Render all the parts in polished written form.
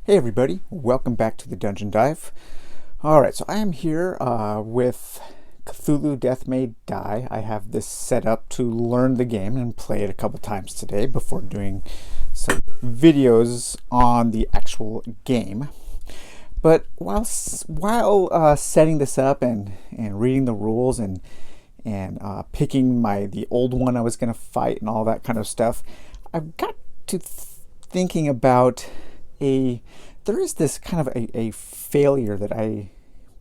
Hey everybody, welcome back to the Dungeon Dive. Alright, so I am here with Cthulhu Death May Die. I have this set up to learn the game and play it a couple times today before doing some videos on the actual game. But while setting this up and reading the rules and picking the old one I was going to fight and all that kind of stuff, I've got to thinking about there is this kind of a failure that I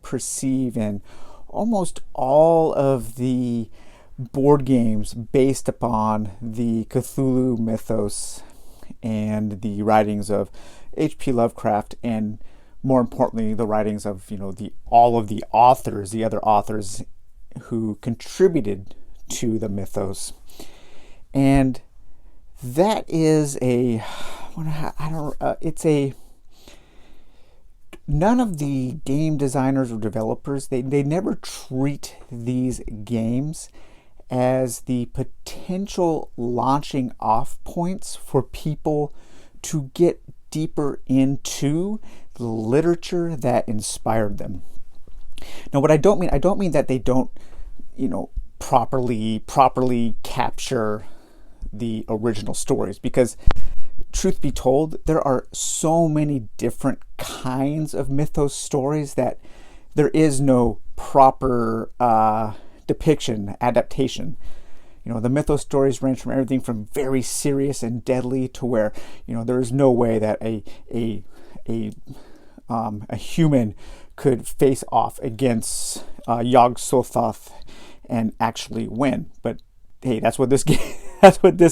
perceive in almost all of the board games based upon the Cthulhu Mythos and the writings of H.P. Lovecraft, and more importantly the writings of all of the authors, the other authors who contributed to the mythos. And that is none of the game designers or developers, they never treat these games as the potential launching off points for people to get deeper into the literature that inspired them. Now, what I don't mean that they don't, properly capture the original stories, because truth be told, there are so many different kinds of mythos stories that there is no proper adaptation. The mythos stories range from everything from very serious and deadly to where there is no way that a human could face off against Yog-Sothoth and actually win. But hey, that's what this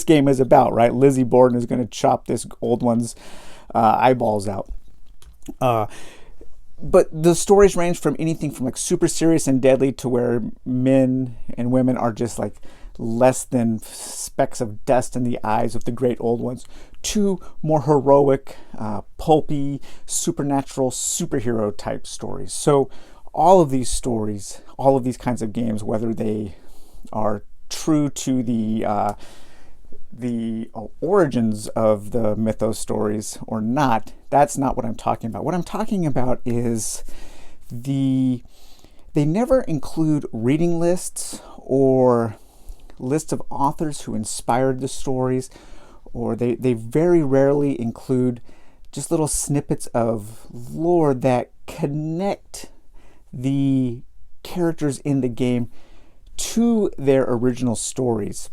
game is about, right? Lizzie Borden is going to chop this old one's eyeballs out. But the stories range from anything from like super serious and deadly to where men and women are just like less than specks of dust in the eyes of the great old ones, to more heroic, pulpy, supernatural, superhero type stories. So all of these stories, all of these kinds of games, whether they are true to the origins of the mythos stories or not, that's not what I'm talking about. What I'm talking about is they never include reading lists or lists of authors who inspired the stories, or they very rarely include just little snippets of lore that connect the characters in the game to their original stories.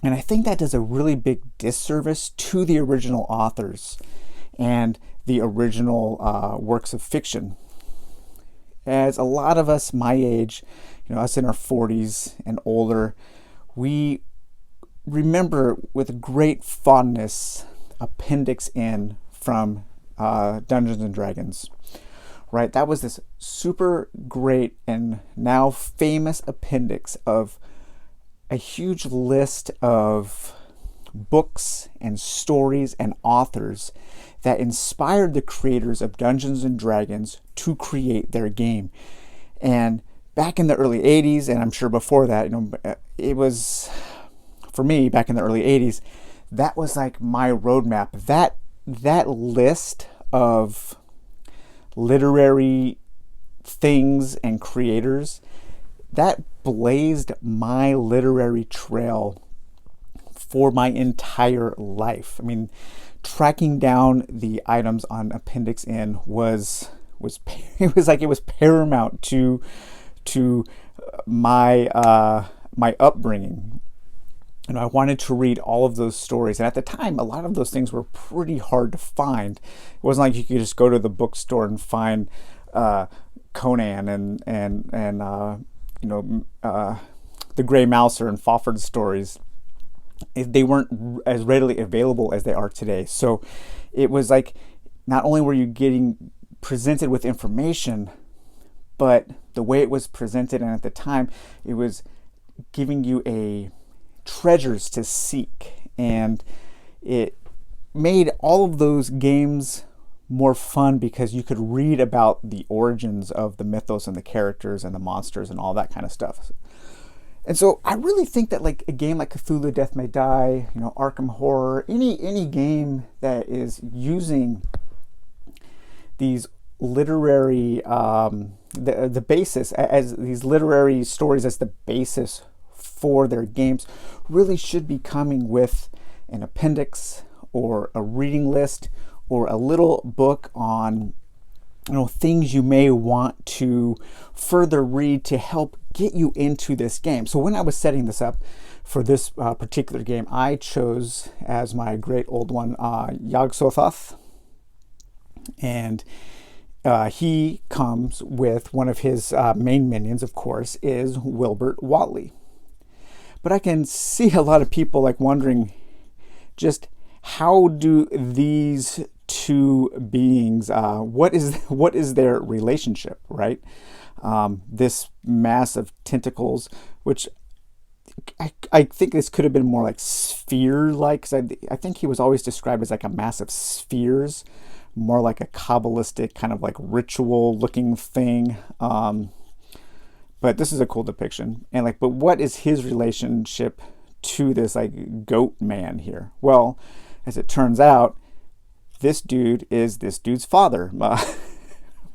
And I think that does a really big disservice to the original authors and the original works of fiction. As a lot of us my age, us in our 40s and older, we remember with great fondness Appendix N from Dungeons and Dragons. Right, that was this super great and now famous appendix of a huge list of books and stories and authors that inspired the creators of Dungeons and Dragons to create their game. And back in the early 80s, and I'm sure before that, it was, for me, back in the early 80s, that was like my roadmap. That list of literary things and creators, that blazed my literary trail for my entire life. I mean, tracking down the items on Appendix N was paramount to my my upbringing. I wanted to read all of those stories, and at the time, a lot of those things were pretty hard to find. It wasn't like you could just go to the bookstore and find Conan and the Grey Mouser and Fafhrd stories. They weren't as readily available as they are today. So it was like, not only were you getting presented with information, but the way it was presented, and at the time, it was giving you treasures to seek, and it made all of those games more fun because you could read about the origins of the mythos and the characters and the monsters and all that kind of stuff. And so I really think that like a game like Cthulhu Death May Die, Arkham Horror, any game that is using these literary the basis, as these literary stories as the basis for their games, really should be coming with an appendix or a reading list or a little book on things you may want to further read to help get you into this game. So when I was setting this up for this particular game, I chose as my great old one Yog-Sothoth, and he comes with one of his main minions, of course, is Wilbert Whatley. But I can see a lot of people wondering just how do these two beings, what is their relationship, right? This mass of tentacles, which I think this could have been more like sphere-like, because I think he was always described as a mass of spheres, more like a Kabbalistic kind of ritual-looking thing. But this is a cool depiction. And but what is his relationship to this goat man here? Well, as it turns out, this dude is this dude's father.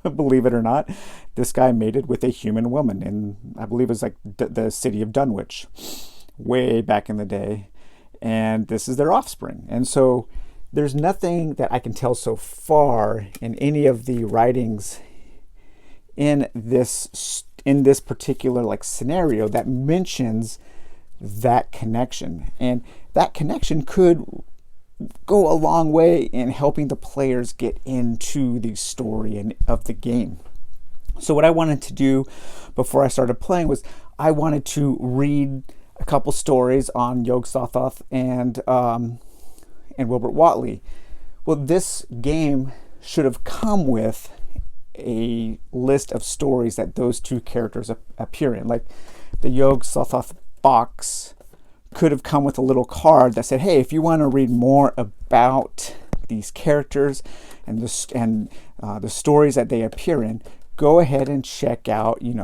Believe it or not, this guy mated with a human woman in, I believe it was the city of Dunwich, way back in the day. And this is their offspring. And so there's nothing that I can tell so far in any of the writings in this particular scenario that mentions that connection. And that connection could go a long way in helping the players get into the story of the game. So what I wanted to do before I started playing was I wanted to read a couple stories on Yog-Sothoth and Wilbert Whatley. Well, this game should have come with a list of stories that those two characters appear in. The Yog-Sothoth box could have come with a little card that said, hey, if you want to read more about these characters and the stories that they appear in, go ahead and check out the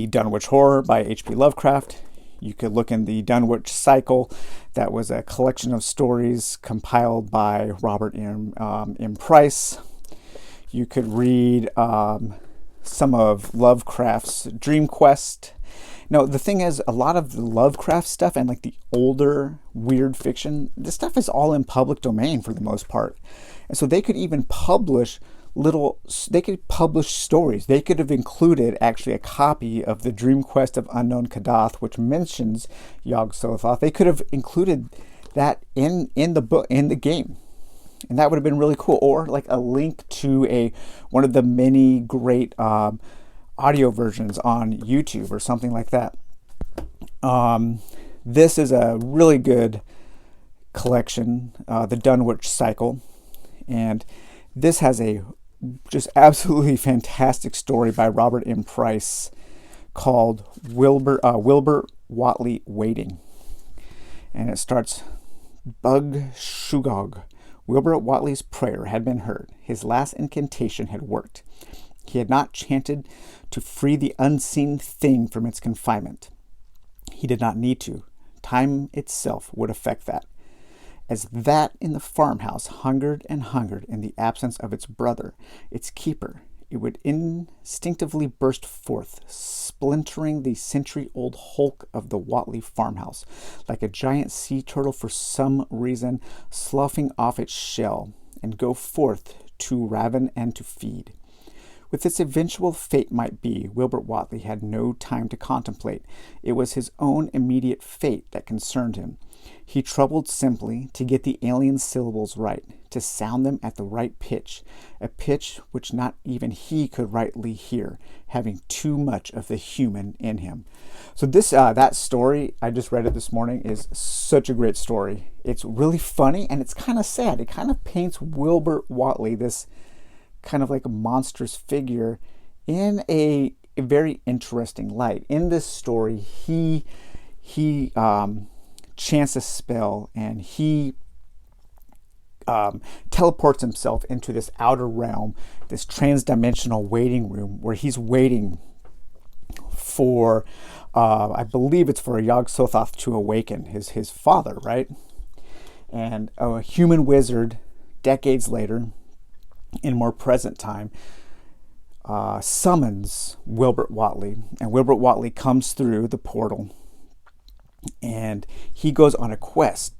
Dunwich Horror by H.P. Lovecraft. You could look in the Dunwich Cycle. That was a collection of stories compiled by Robert M. Price. You could read some of Lovecraft's Dream Quest. Now, the thing is, a lot of the Lovecraft stuff and the older weird fiction, this stuff is all in public domain for the most part. And so they could even publish stories. They could have included actually a copy of the Dream Quest of Unknown Kadath, which mentions Yog-Sothoth. They could have included that in the book, in the game. And that would have been really cool. Or a link to one of the many great audio versions on YouTube or something like that. This is a really good collection, the Dunwich Cycle. And this has a just absolutely fantastic story by Robert M. Price called Wilbert Whatley Waiting. And it starts, Bug Shugog. Wilbert Whatley's prayer had been heard. His last incantation had worked. He had not chanted to free the unseen thing from its confinement. He did not need to. Time itself would effect that. As that in the farmhouse hungered and hungered in the absence of its brother, its keeper, it would instinctively burst forth, splintering the century-old hulk of the Whatley farmhouse, like a giant sea turtle for some reason, sloughing off its shell, and go forth to raven and to feed. With its eventual fate might be, Wilbert Whatley had no time to contemplate. It was his own immediate fate that concerned him. He troubled simply to get the alien syllables right, to sound them at the right pitch, a pitch which not even he could rightly hear, having too much of the human in him. So this that story, I just read it this morning, is such a great story. It's really funny and it's kind of sad. It kind of paints Wilbert Whatley, this kind of a monstrous figure, in a very interesting light. In this story, he chants a spell and he teleports himself into this outer realm, this transdimensional waiting room where he's waiting for, I believe it's for Yog-Sothoth to awaken, his father, right? And a human wizard, decades later, in more present time, summons Wilbert Whatley. And Wilbert Whatley comes through the portal, and he goes on a quest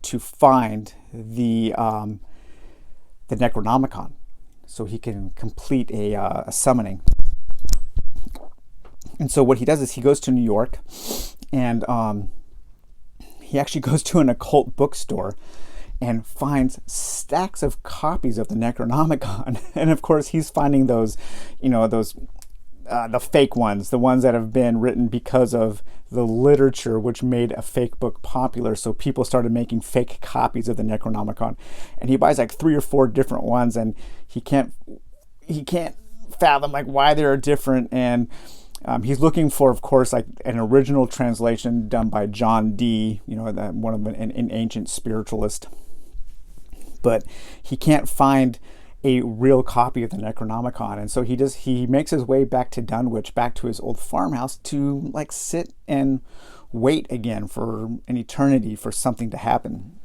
to find the Necronomicon, so he can complete a summoning. And so what he does is he goes to New York, and he actually goes to an occult bookstore and finds stacks of copies of the Necronomicon. And of course, he's finding those, the fake ones, the ones that have been written because of the literature, which made a fake book popular. So people started making fake copies of the Necronomicon, and he buys like 3 or 4 different ones, and he can't fathom like why they're different. And he's looking for, of course, like an original translation done by John Dee, one of an ancient spiritualist. But he can't find a real copy of the Necronomicon, and so he makes his way back to Dunwich, back to his old farmhouse, to like sit and wait again for an eternity for something to happen.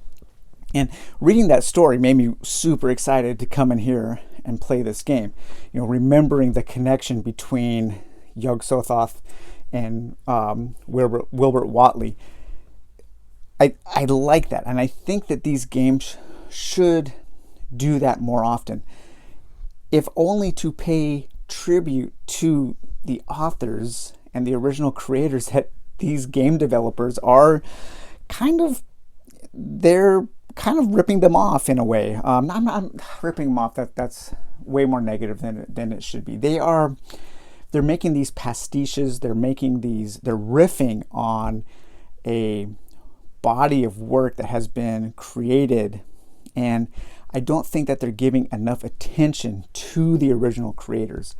And reading that story made me super excited to come in here and play this game. Remembering the connection between Yog-Sothoth and Wilbert Whatley. I like that, and I think that these games should do that more often, if only to pay tribute to the authors and the original creators that these game developers are they're kind of ripping them off in a way. I'm not ripping them off. That's way more negative than it should be. They're making these pastiches. They're riffing on a body of work that has been created, and I don't think that they're giving enough attention to the original creators.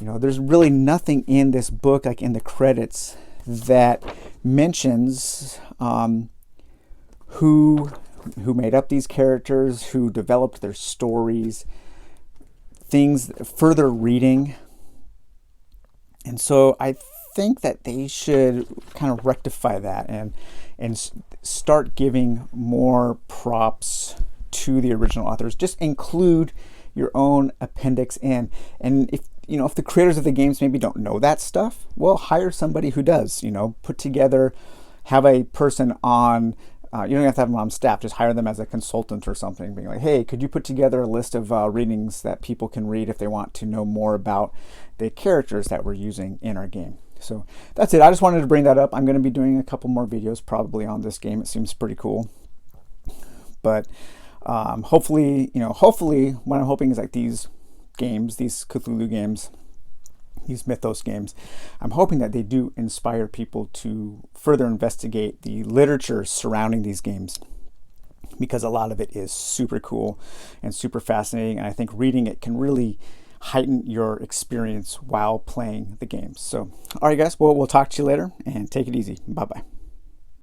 There's really nothing in this book, like in the credits, that mentions who made up these characters, who developed their stories, things, further reading. And so I think that they should kind of rectify that and start giving more props to the original authors. Just include your own appendix in. And if the creators of the games maybe don't know that stuff, well, hire somebody who does. Put together, have a person on. You don't have to have them on staff. Just hire them as a consultant or something, being like, hey, could you put together a list of readings that people can read if they want to know more about the characters that we're using in our game? So that's it. I just wanted to bring that up. I'm going to be doing a couple more videos probably on this game. It seems pretty cool. But hopefully what I'm hoping is like these games, these Cthulhu games, these Mythos games, I'm hoping that they do inspire people to further investigate the literature surrounding these games, because a lot of it is super cool and super fascinating, and I think reading it can really heighten your experience while playing the games. So, all right, guys, well, we'll talk to you later, and take it easy. Bye-bye.